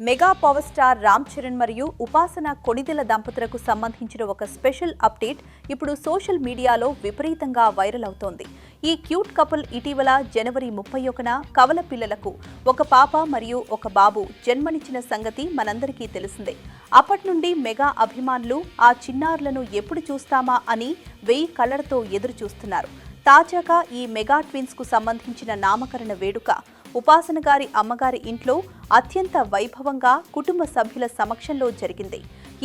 Mega power star Ram Charan మరియు ఉపాసన కొణిదెల దంపతులకు సంబంధించిన ఒక స్పెషల్ అప్డేట్ ఇప్పుడు సోషల్ మీడియాలో విపరీతంగా వైరల్ అవుతోంది. ఈ క్యూట్ కపుల్ ఇటీవల జనవరి 31న కవల పిల్లలకు ఒక పాప మరియు ఒక బాబు జన్మనిచ్చిన సంగతి మనందరికీ తెలిసిందే. అప్పటి నుండి మెగా అభిమానులు ఆ చిన్నారులను ఎప్పుడు చూస్తామా అని 1000 కళ్లతో ఎదురు చూస్తున్నారు. తాజాగా ఈ మెగా ట్విన్స్ కు సంబంధించిన నామకరణ వేడుక ఉపాసన గారి అమ్మగారి ఇంట్లో అత్యంత వైభవంగా కుటుంబ సభ్యుల సమక్షంలో జరిగింది.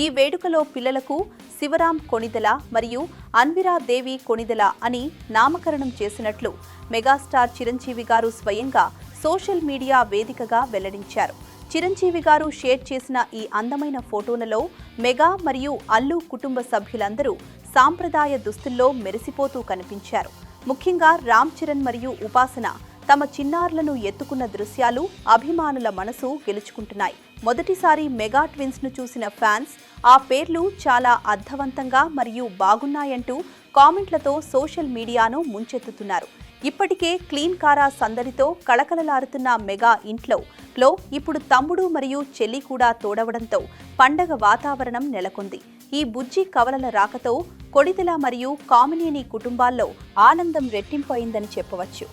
ఈ వేడుకలో పిల్లలకు శివరాం కొణిదెల మరియు అన్విరా దేవి కొణిదెల అని నామకరణం చేసినట్లు మెగాస్టార్ చిరంజీవి గారు స్వయంగా సోషల్ మీడియా వేదికగా వెల్లడించారు. చిరంజీవి గారు షేర్ చేసిన ఈ అందమైన ఫోటోలలో మెగా మరియు అల్లు కుటుంబ సభ్యులందరూ సాంప్రదాయ దుస్తుల్లో మెరిసిపోతూ కనిపించారు. ముఖ్యంగా రామ్ చరణ్ మరియు ఉపాసన తమ చిన్నారులను ఎత్తుకున్న దృశ్యాలు అభిమానుల మనసు గెలుచుకుంటున్నాయి. మొదటిసారి మెగా ట్విన్స్ ను చూసిన ఫ్యాన్స్ ఆ పేర్లు చాలా అర్థవంతంగా మరియు బాగున్నాయంటూ కామెంట్లతో సోషల్ మీడియాను ముంచెత్తుతున్నారు. ఇప్పటికే క్లీన్ కారా సందడితో కళకళలాడుతున్న మెగా ఇంట్లో ఇప్పుడు తమ్ముడు మరియు చెల్లి కూడా తోడవడంతో పండగ వాతావరణం నెలకొంది. ఈ బుజ్జి కవలల రాకతో కొణిదెల మరియు కామినేని కుటుంబాల్లో ఆనందం రెట్టింపైందని చెప్పవచ్చు.